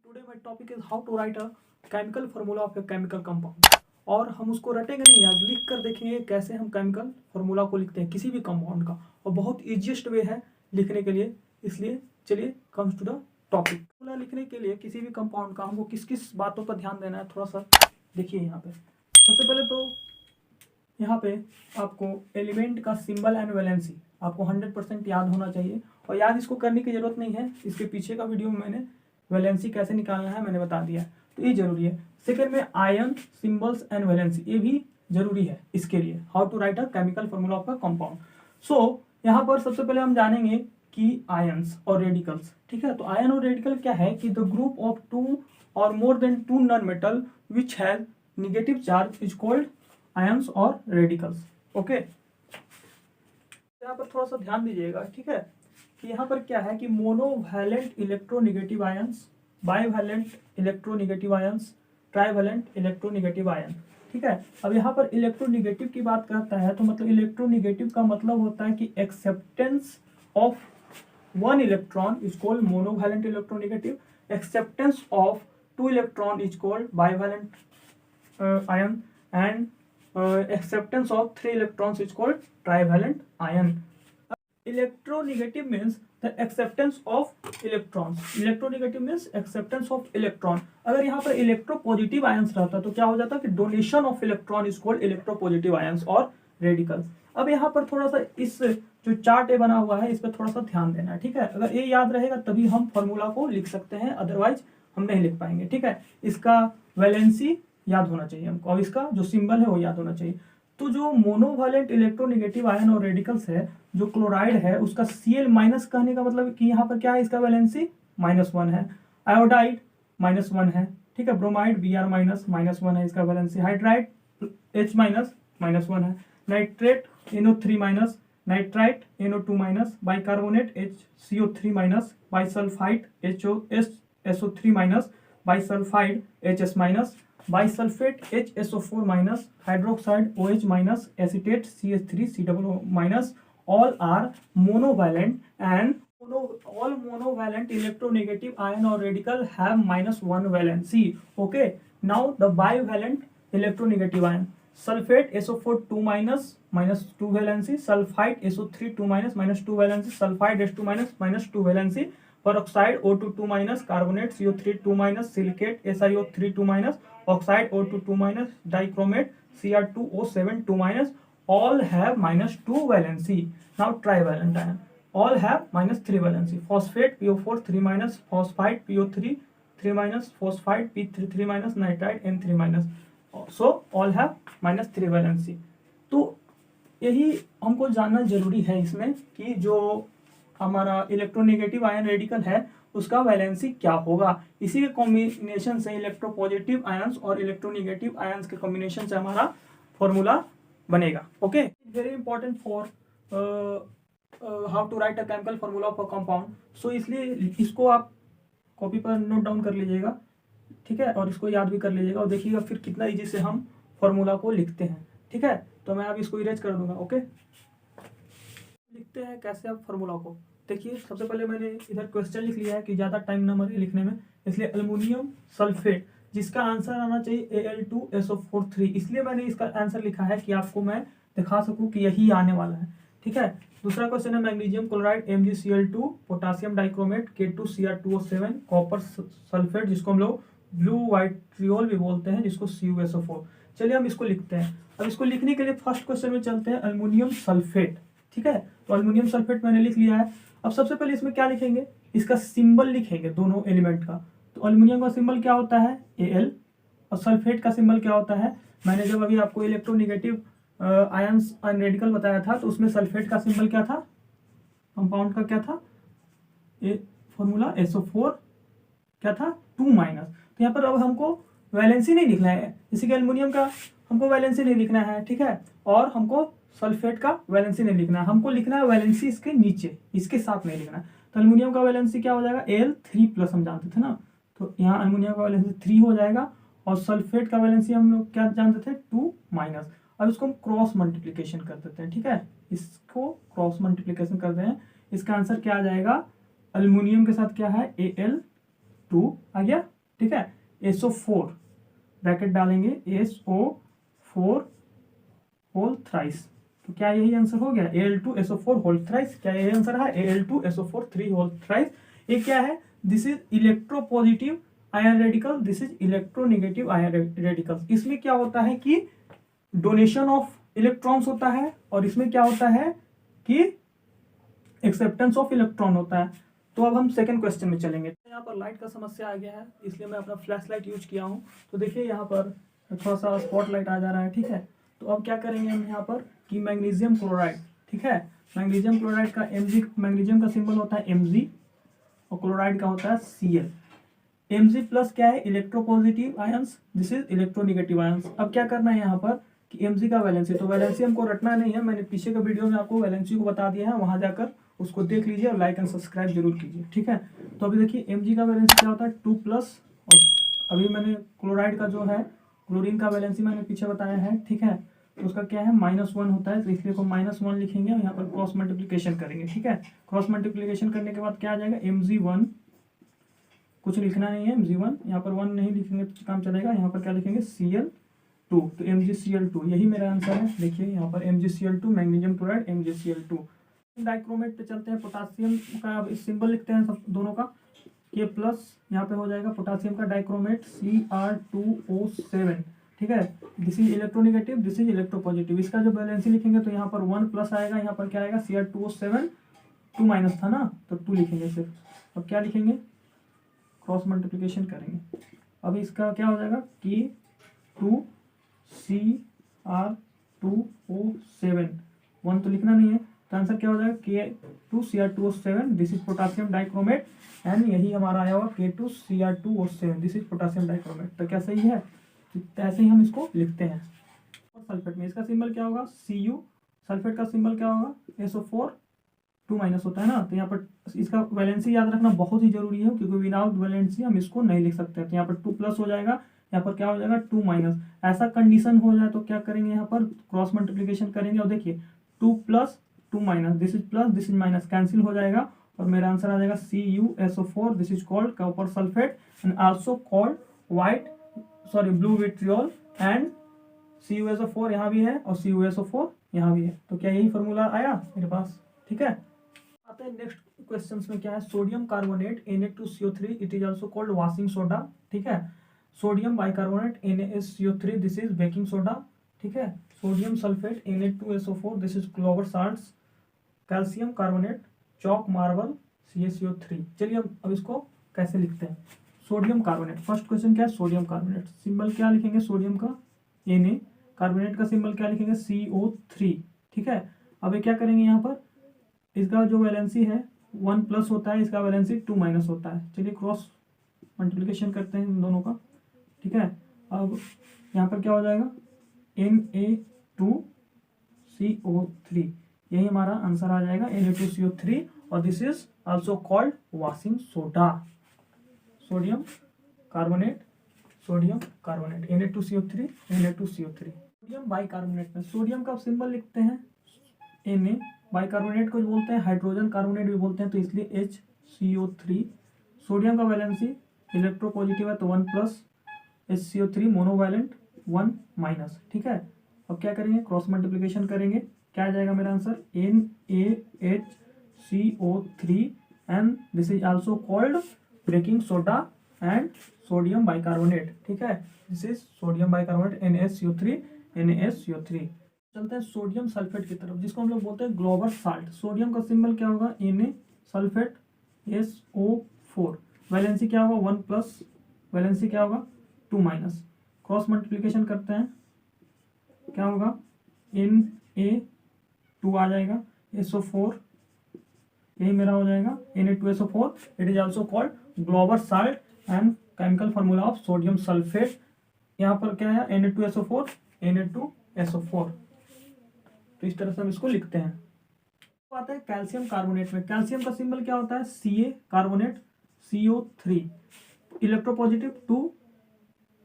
Today my topic is how to write a chemical formula of a chemical compound। और हम उसको रटेंगे नहीं, आज लिख कर देखेंगे कैसे हम केमिकल फार्मूला को लिखते हैं किसी भी कंपाउंड का, और बहुत ईजीएस्ट वे है लिखने के लिए। इसलिए चलिए comes to the topic. Formula लिखने के लिए किसी भी कंपाउंड का हमको किस किस बातों पर ध्यान देना है, थोड़ा सा देखिए। यहाँ पे सबसे पहले तो यहाँ पे आपको एलिमेंट का सिंबल एंड वैलेंसी आपको 100% याद होना चाहिए, और याद इसको करने की जरूरत नहीं है। इसके पीछे का वीडियो में मैंने वैलेंसी कैसे निकालना है मैंने बता दिया, तो ये जरूरी है। सेकेंड में आयन सिंबल्स एंड वैलेंसी, ये भी जरूरी है इसके लिए, how to write a chemical formula of a compound. So यहाँ पर सबसे पहले हम जानेंगे कि आयंस और रेडिकल्स, ठीक है। तो आयन और रेडिकल क्या है कि द ग्रुप ऑफ टू और more than two non metal which has negative charge is called ions और रेडिकल्स। ओके, यहाँ पर थोड़ा सा ध्यान दीजिएगा, ठीक है, कि यहाँ पर क्या है कि monovalent electronegative ions, bivalent electronegative ions, trivalent electronegative ion, ठीक है। अब यहाँ पर इलेक्ट्रोनेगेटिव की बात करता है तो मतलब इलेक्ट्रोनेगेटिव का मतलब होता है कि acceptance of one electron is called monovalent electronegative, acceptance of two electron is called bivalent ion, and acceptance of 3 electrons is called trivalent ion. Electronegative means the acceptance of electrons. Electronegative means acceptance of electron. अगर यहाँ पर electropositive ions रहता तो क्या हो जाता कि donation of electron is called electropositive ions और radicals। अब यहाँ पर थोड़ा सा इस जो चार्ट ए बना हुआ है इस पर थोड़ा सा ध्यान देना है, ठीक है। अगर ये याद रहेगा तभी हम फॉर्मूला को लिख सकते हैं, अदरवाइज हम नहीं लिख पाएंगे, ठीक है। इसका वैलेंसी याद होना चाहिए हमको, और इसका जो सिंबल है वो याद होना चाहिए। तो जो मोनोवैलेंट इलेक्ट्रोनेगेटिव आयन और रेडिकल्स है, जो क्लोराइड है उसका Cl माइनस कहने का मतलब कि यहाँ पर क्या है, इसका वैलेंसी -1 है। आयोडाइड -1 है, ठीक है। ब्रोमाइड Br -1 है, इसका वैलेंसी। हाइड्राइड H -1 है। Nitrate NO3-, nitrite NO2-, bicarbonate HCO3-, bisulphide SO3-, bisulphide HS-, bisulphate HSO4-, hydroxide OH-, acetate CH3COO-, all are monovalent and all monovalent electronegative ion or radical have -1 valency. Okay, now the bivalent electronegative ion, sulfate SO4 2-, -2 valency, sulfide SO3 2-, -2 valency, sulfide H2-, -2 valency, peroxide O2 2-, carbonate CO3 2-, silicate SiO3 2-, oxide O2 2-, dichromate Cr2O7 2-, all have -2 valency. Now trivalent ion, all have -3 valency. Phosphate PO4 3-, phosphide PO3 3-, phosphide P3 nitrite N3-, so all have -3 valency। तो यही हमको जानना जरूरी है इसमें कि जो हमारा इलेक्ट्रोनेगेटिव आयन रेडिकल है उसका वैलेंसी क्या होगा। इसी के कॉम्बिनेशन से इलेक्ट्रोपॉजिटिव आयंस और इलेक्ट्रोनेगेटिव आयंस के कॉम्बिनेशन से हमारा फॉर्मूला बनेगा। Okay, very important for how to write a chemical formula of a compound. So इसलिए इसको आप कॉपी पर नोट डाउन कर लीजिएगा, ठीक है, और इसको याद भी कर लीजिएगा, और देखिएगा फिर कितना ईजी से हम फॉर्मूला को लिखते हैं, ठीक है। तो मैं अब इसको इरेज कर दूंगा। ओके, लिखते हैं कैसे अब फॉर्मूला को। देखिए सबसे पहले मैंने इधर क्वेश्चन लिख लिया है कि ज़्यादा टाइम ना मरे लिखने में, इसलिए एल्युमिनियम सल्फेट, जिसका आंसर आना चाहिए Al2SO4 3, इसलिए मैंने इसका आंसर लिखा है कि आपको मैं दिखा सकूं कि यही आने वाला है, ठीक है। दूसरा क्वेश्चन है magnesium chloride MgCl2, potassium dichromate K2Cr2O7, copper sulphate जिसको हम लोग ब्लू वाइट्रियोल भी बोलते हैं, जिसको CuSO4। चलिए हम इसको लिखते हैं। अब इसको लिखने के लिए फर्स्ट क्वेश्चन में चलते हैं, एल्युमिनियम सल्फेट, ठीक है। तो एल्युमिनियम सल्फेट मैंने लिख लिया है। अब सबसे पहले इसमें क्या लिखेंगे, इसका सिंबल लिखेंगे दोनों एलिमेंट का। तो एल्युमिनियम का सिंबल क्या होता है Al, और सल्फेट का सिंबल क्या होता है, मैंने जब अभी आपको इलेक्ट्रोनेगेटिव आयंस एंड रेडिकल बताया था तो उसमें सल्फेट का सिंबल क्या था, कंपाउंड का क्या था, फॉर्मूला SO4 क्या था 2-। तो यहाँ पर अब हमको वैलेंसी नहीं लिखना है, इसी के एल्युमिनियम का हमको वैलेंसी नहीं लिखना है, ठीक है, और हमको सल्फेट का वैलेंसी नहीं लिखना है, हमको लिखना है वैलेंसी इसके नीचे, इसके साथ नहीं लिखना है। तो एल्युमिनियम का वैलेंसी क्या हो जाएगा Al3+, हम जानते थे ना, तो यहाँ एल्युमिनियम का वैलेंसी 3 हो जाएगा, और सल्फेट का वैलेंसी हम लोग क्या जानते थे 2-। अब इसको हम क्रॉस मल्टीप्लीकेशन कर देते हैं, ठीक है, इसको क्रॉस मल्टीप्लीकेशन करते हैं, इसका आंसर क्या आ जाएगा, एल्युमिनियम के साथ क्या है 2 आ गया, ठीक है। SO4 ब्रैकेट डालेंगे, SO4 होल थ्राइस, तो क्या यही आंसर हो गया, Al2SO4 होल थ्राइस। क्या यही आंसर है, Al2SO4 3 होल थ्राइस। ये क्या है, this is electropositive ion radical, this is electronegative ion radical. इसमें क्या होता है कि डोनेशन ऑफ इलेक्ट्रॉन्स होता है, और इसमें क्या होता है कि एक्सेप्टेंस ऑफ इलेक्ट्रॉन होता है। तो अब हम सेकंड क्वेश्चन में चलेंगे। यहाँ पर लाइट का समस्या आ गया है, इसलिए मैं अपना फ्लैश लाइट यूज किया हूँ। तो देखिए यहाँ पर थोड़ा सा स्पॉट लाइट आ जा रहा है, ठीक है। तो अब क्या करेंगे हम यहाँ पर कि मैग्नीशियम क्लोराइड, ठीक है, मैग्नीशियम क्लोराइड का Mg, मैग्नीशियम का सिंबल होता है Mg और क्लोराइड का होता है Cl। Mg प्लस क्या है, electropositive ions, this is electronegative ions. अब क्या करना है यहाँ पर कि Mg का वैलेंसी, तो वैलेंसी हमको रटना नहीं है, मैंने पीछे का वीडियो में आपको वैलेंसी को बता दिया है, वहां जाकर उसको देख लीजिए और लाइक एंड सब्सक्राइब जरूर कीजिए, ठीक है। तो अभी देखिए Mg का वैलेंसी क्या होता है 2 प्लस, और अभी मैंने क्लोराइड का जो है क्लोरीन का वैलेंसी मैंने पीछे बताया है, ठीक है। तो उसका क्या है -1 होता है, तो इसलिए को -1 लिखेंगे और यहाँ पर क्रॉस मल्टीप्लीकेशन करेंगे, ठीक है। क्रॉस मल्टीप्लीकेशन करने के बाद क्या आ जाएगा, Mg1, कुछ लिखना नहीं है, Mg1 यहाँ पर 1 नहीं लिखेंगे तो काम चलेगा, यहाँ पर क्या लिखेंगे Cl2, तो MgCl2 यही मेरा आंसर है। देखिए यहाँ पर MgCl2 magnesium chloride MgCl2। Dichromate पे चलते हैं, पोटासियम का सिंबल लिखते हैं सब दोनों का, K प्लस यहाँ पे हो जाएगा पोटासियम का डाइक्रोमेट Cr2O7, ठीक है। This is electronegative, this is electropositive. इसका जो वैलेंसी लिखेंगे तो यहाँ पर 1 प्लस आएगा, यहाँ पर क्या आएगा Cr2O7, 2 माइनस था ना, तो 2 लिखेंगे सिर्फ। अब क्या लिखेंगे, क्रॉस मल्टीप्लिकेशन करेंगे। अब इसका क्या हो जाएगा कि 2Cr2O7, 1 तो लिखना नहीं है, तो आंसर क्या हो जाएगा K2Cr2O7, this is potassium dichromate, and यही हमारा आया हुआ K2Cr2O7, this is potassium dichromate. तो क्या सही है, ऐसे ही हम इसको लिखते हैं। और सल्फेट में इसका सिंबल क्या होगा Cu, सल्फेट का सिंबल क्या होगा SO4, 2 माइनस होता है ना, तो यहाँ पर इसका वैलेंसी याद रखना बहुत ही जरूरी है, क्योंकि विदाउट वैलेंसी हम इसको नहीं लिख सकते। तो यहाँ पर 2 प्लस हो जाएगा, यहाँ पर क्या हो जाएगा 2 माइनस। ऐसा कंडीशन हो जाए तो क्या करेंगे, यहाँ पर क्रॉस मल्टीप्लिकेशन करेंगे, और देखिए 2 plus 2 minus, this is plus this is minus, cancel हो जाएगा, और मेरा आंसर आ जाएगा CuSO4, this is called copper sulphate and also called blue vitriol, and CuSO4 यहाँ भी है और CuSO4 यहाँ भी है। तो क्या यही फॉर्मूला आया मेरे पास, ठीक है। आते हैं नेक्स्ट क्वेश्चंस में, क्या है, sodium carbonate Na2CO3, it is also called washing soda, ठीक है। Sodium bicarbonate NaSCO3, this is baking soda, ठीक है। Sodium sulphate Na2SO4, this is clover salts. Calcium carbonate Chowk marble CaCO3। चलिए अब इसको कैसे लिखते हैं। सोडियम कार्बोनेट, फर्स्ट क्वेश्चन क्या है, सोडियम कार्बोनेट सिंबल क्या लिखेंगे, सोडियम का Na, कार्बोनेट का सिंबल क्या लिखेंगे CO3, ठीक है। अब ये क्या करेंगे, यहाँ पर इसका जो वैलेंसी है 1 प्लस होता है, इसका वैलेंसी 2 माइनस होता है। चलिए क्रॉस मल्टीप्लिकेशन करते हैं इन दोनों का, ठीक है। अब यहाँ पर क्या हो जाएगा Na2CO3, यही हमारा आंसर आ जाएगा Na2CO3, और this is also called washing soda. Sodium carbonate Na2CO3 sodium bicarbonate में सोडियम का सिंबल लिखते हैं Na, बाइकार्बोनेट को बोलते हैं हाइड्रोजन कार्बोनेट भी बोलते हैं, तो इसलिए HCO3। सोडियम का वैलेंसी इलेक्ट्रोपॉजिटिव है, तो 1 प्लस, HCO3 मोनोवैलेंट 1 माइनस, ठीक है। अब क्या करेंगे, क्रॉस मल्टीप्लिकेशन करेंगे, क्या आ जाएगा मेरा answer NaHCO3, and this is also called baking soda and sodium bicarbonate, ठीक है। This is sodium bicarbonate NaSCO3। चलते हैं सोडियम सल्फेट की तरफ, जिसको हम लोग बोलते हैं ग्लोबल साल्ट। सोडियम का सिंबल क्या होगा Na, सल्फेट SO4, वैलेंसी क्या होगा 1 प्लस, वैलेंसी क्या होगा 2 माइनस। क्रॉस मल्टीप्लिकेशन करते हैं, क्या होगा Na2 आ जाएगा, SO4 यही मेरा हो जाएगा Na2SO4, it is also called global salt and chemical formula of sodium sulphate. यहाँ पर क्या है Na2SO4, Na2SO4, तो इस तरह से हम इसको लिखते हैं। तो आता है कैल्शियम कार्बोनेट में, कैल्शियम का सिंबल क्या होता है Ca, कार्बोनेट CO3, इलेक्ट्रोपॉजिटिव 2,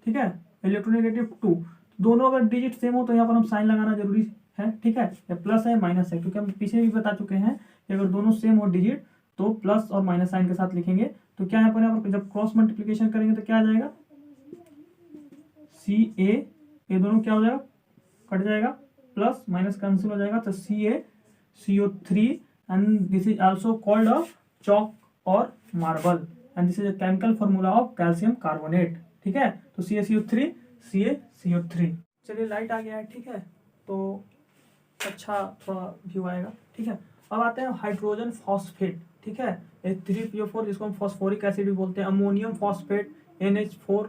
ठीक है, इलेक्ट्रोनेगेटिव 2। दोनों अगर डिजिट सेम हो तो यहाँ पर हम साइन लगाना जरूरी है, ठीक है, या प्लस है माइनस है, क्योंकि हम पीछे भी बता चुके हैं कि अगर दोनों सेम हो डिजिट तो प्लस और माइनस साइन के साथ लिखेंगे तो क्या है, यहाँ पर जब क्रॉस मल्टीप्लिकेशन करेंगे तो क्या आ जाएगा, सी ए, ये दोनों क्या हो जाएगा, कट जाएगा, प्लस माइनस कैंसिल हो जाएगा, तो CaCO3 and this is also called a chalk और marble and this is a chemical formula of calcium carbonate. ठीक है, तो CaCO3 CaCO3। चलिए लाइट आ गया है, ठीक है, तो अच्छा थोड़ा व्यू आएगा। ठीक है, अब आते हैं हाइड्रोजन फॉस्फेट। ठीक है, H3PO4 जिसको हम फॉस्फोरिक एसिड भी बोलते हैं, ammonium phosphate NH4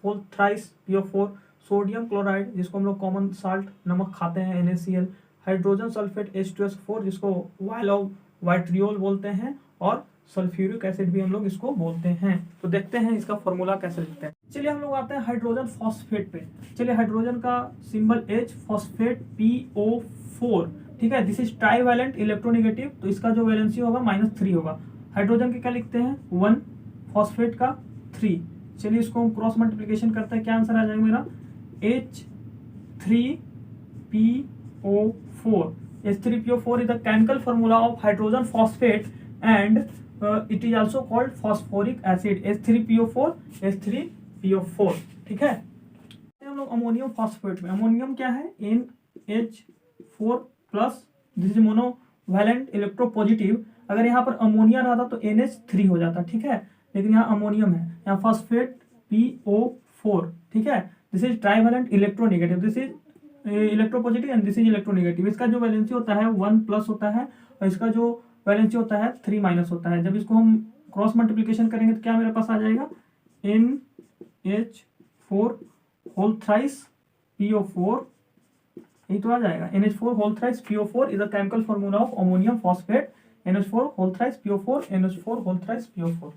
whole thrice PO4, sodium chloride जिसको हम लोग कॉमन साल्ट नमक खाते हैं NaCl, हाइड्रोजन सल्फेट H2SO4 जिसको वाइट्रियोल बोलते हैं, और सल्फ्यूरिक एसिड भी हम लोग इसको बोलते हैं। तो देखते हैं इसका फॉर्मूला कैसे लिखते हैं। चलिए हम लोग आते हैं हाइड्रोजन फॉस्फेट पे। चलिए हाइड्रोजन का सिंबल H, फॉस्फेट PO4। ठीक है, दिस इज ट्राईवैलेंट इलेक्ट्रोनेगेटिव, तो इसका जो वैलेंसी होगा -3 होगा। हाइड्रोजन के क्या लिखते हैं 1, फॉस्फेट का 3। चलिए इसको हम क्रॉस मल्टीप्लिकेशन करते हैं, क्या आंसर आ जाएगा मेरा, H3PO4। H3PO4 is the chemical formula of hydrogen phosphate and it is also called phosphoric acid, H3PO4, H3PO4। ठीक है, हम लोग अमोनियम फॉस्फेट में, अमोनियम क्या है, NH4 plus, this is monovalent electropositive. अगर यहाँ पर अमोनिया रहता तो NH3 हो जाता। ठीक है, लेकिन यहाँ अमोनियम है, यहाँ फॉस्फेट PO4। ठीक है, this is trivalent electronegative, this is electropositive and this is electronegative. इसका जो वैलेंसी होता है 1 प्लस होता है और इसका जो वैलेंसी होता है 3 माइनस होता है। जब इसको हम क्रॉस मल्टीप्लिकेशन करेंगे तो क्या मेरे पास आ जाएगा, NH4 होल थ्राइस PO4, यही तो आ जाएगा, NH4 whole thrice PO4 is the chemical formula of ammonium phosphate, NH4 whole thrice PO4, NH4 whole thrice PO4।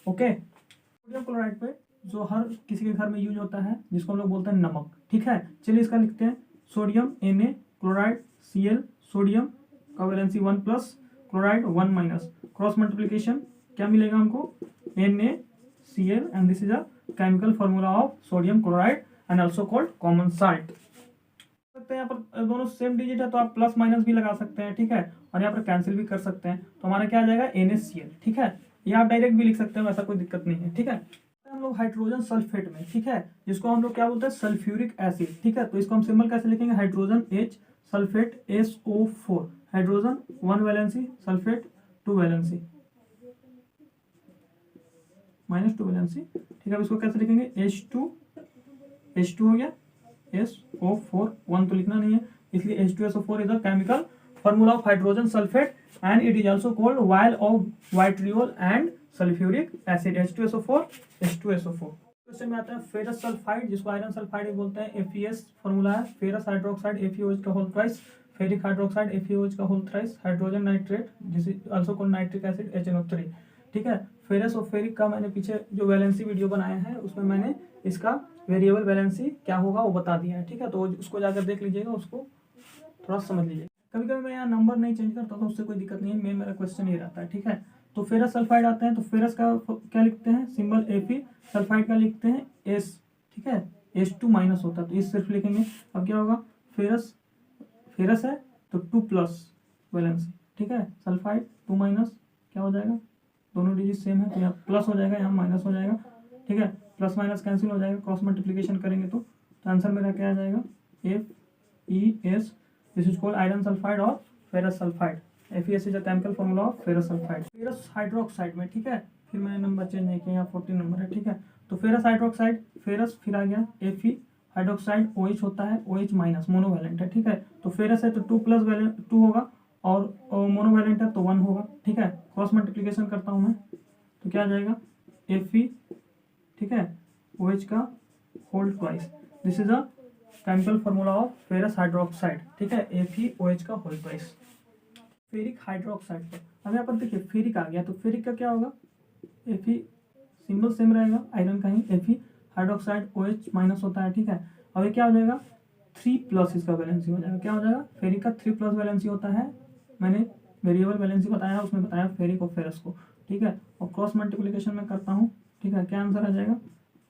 Okay, sodium chloride पे जो हर किसी के घर में यूज होता है, जिसको हम लोग बोलते हैं नमक। ठीक है, चलिए इसका लिखते हैं sodium Na, chloride Cl, sodium का valency 1 plus, chloride 1 minus, cross multiplication क्या मिलेगा हमको, NaCl and this is a chemical formula of sodium chloride and also called common salt. यहाँ पर दोनों सेम डिजिट है तो आप प्लस माइनस भी लगा सकते हैं। ठीक है, और यहाँ पर कैंसिल भी कर सकते हैं, तो हमारा क्या आ जाएगा NaCl। ठीक है, ये आप डायरेक्ट भी लिख सकते हैं, वैसा कोई दिक्कत नहीं है। ठीक है, हम लोग हाइड्रोजन सल्फेट में, ठीक है, जिसको हम लोग क्या बोलते हैं, सल्फ्यूरिक एसिड। ठीक है, तो इसको हम सिंबल कैसे लिखेंगे, hydrogen H, sulphate SO4, hydrogen 1 valency, sulphate 2 valency, -2 valency. ठीक है, अब इसको कैसे लिखेंगे, H2 हो गया, SO4, 1 तो लिखना नहीं है, इसलिए H2SO4 is the chemical formula of hydrogen sulphate and it is also called oil of vitriol and sulphuric acid, H2SO4, H2SO4। Question में आता है फेरस सल्फाइड, जिसको आयरन सल्फाइड भी बोलते हैं, FeS फॉर्मूला है, फेरस हाइड्रोक्साइड FeOH का whole thrice, ferric hydroxide FeOH का whole thrice, hydrogen nitrate this is also called nitric acid HNO3। ठीक है, फेरस और फेरिक का मैंने पीछे जो वैलेंसी वीडियो बनाया है उसमें मैंने इसका वेरिएबल वैलेंसी क्या होगा वो बता दिया है। ठीक है, तो उसको जाकर देख लीजिएगा, उसको थोड़ा समझ लीजिए। कभी कभी मैं यहाँ नंबर नहीं चेंज करता तो उससे कोई दिक्कत नहीं है, मेरा क्वेश्चन ये रहता है। ठीक है, तो फेरस सल्फाइड आते हैं, तो फेरस का क्या लिखते हैं, सिंबल Fe, सल्फाइड का लिखते हैं S। ठीक है, H2 माइनस होता है तो इस सिर्फ लिखेंगे। अब क्या होगा, फेरस है तो 2 प्लस वैलेंसी। ठीक है, सल्फाइड 2 माइनस, क्या हो जाएगा, दोनों डिजिट सेम है तो यहाँ प्लस हो जाएगा, यहाँ माइनस हो जाएगा। ठीक है, प्लस माइनस कैंसिल हो जाएगा, क्रॉस मल्टीप्लिकेशन करेंगे तो आंसर मेरा क्या आ जाएगा, FeS, this is called iron sulphide और ferrous sulphide. FeS is a chemical formula of ferrous sulphide. Ferrous hydroxide में, ठीक है, फिर मैंने नंबर चेंज नहीं किया, यहाँ 14 नंबर है। ठीक है, तो फेरस हाइड्रोक्साइड, फेरस फिर आ गया Fe, हाइड्रोक्साइड OH होता है, OH माइनस, मोनोवैलेंट है। ठीक है, तो फेरस है तो 2 प्लस वैलेंट 2 होगा और मोनोवैलेंट है तो 1 होगा। ठीक है, क्रॉस मल्टीप्लिकेशन करता हूँ मैं तो क्या आ जाएगा, Fe, ठीक है, OH का whole twice, this is a chemical formula of ferrous hydroxide. ठीक है, FeOH का होल ट्वाइस। फेरिक हाइड्रोक्साइड पर अब यहाँ पर देखिए फेरिक आ गया, तो फेरिक का क्या होगा, Fe सिंबल सेम रहेगा आयरन का ही, Fe हाइड्रोक्साइड OH माइनस होता है। ठीक है, अब ये क्या हो जाएगा, 3 प्लस इसका वैलेंसी हो जाएगा, क्या हो जाएगा, फेरिक का 3 प्लस वैलेंसी होता है, मैंने वेरिएबल वैलेंसी बताया, उसमें बताया फेरिक और फेरस को। ठीक है, और क्रॉस मल्टीप्लिकेशन में करता हूँ। ठीक है, क्या आंसर आ जाएगा,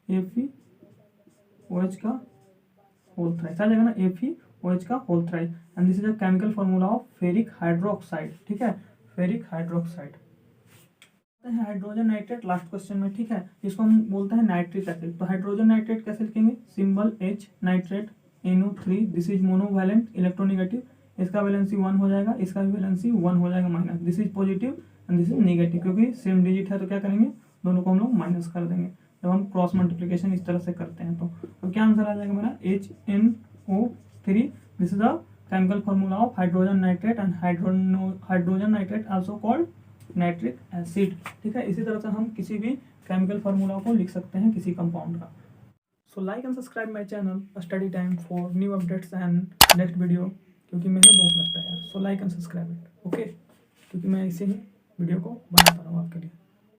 FeOH का होल थ्राइस आ जाएगा ना, FeOH का whole thrice and this is a chemical formula of ferric hydroxide. ठीक है, ferric hydroxide. Hydrogen nitrate last question में, ठीक है, इसको हम बोलते हैं नाइट्रिक एसिड। तो हाइड्रोजन नाइट्रेट कैसे लिखेंगे, symbol H, nitrate NO3, this is monovalent electronegative, इसका वैलेंसी 1 हो जाएगा, इसका भी वैलेंसी 1 हो जाएगा minus, this is positive and this is negative, क्योंकि सेम डिजिट है तो क्या करेंगे, दोनों को हम लोग माइनस कर देंगे जब हम क्रॉस मल्टीप्लिकेशन इस तरह से करते हैं। तो क्या आंसर आ जाएगा मेरा, HNO3, this is the chemical formula of hydrogen nitrate and hydrogen nitrate also called nitric acid, ठीक है। इसी तरह से हम किसी भी केमिकल फार्मूला को लिख सकते हैं किसी कंपाउंड का। So like and subscribe my channel study time for new updates and next video, क्योंकि मेहनत बहुत लगता है यार। So like and subscribe it, okay, क्योंकि मैं इसे ही वीडियो को बनाता रहा हूँ आपके लिए।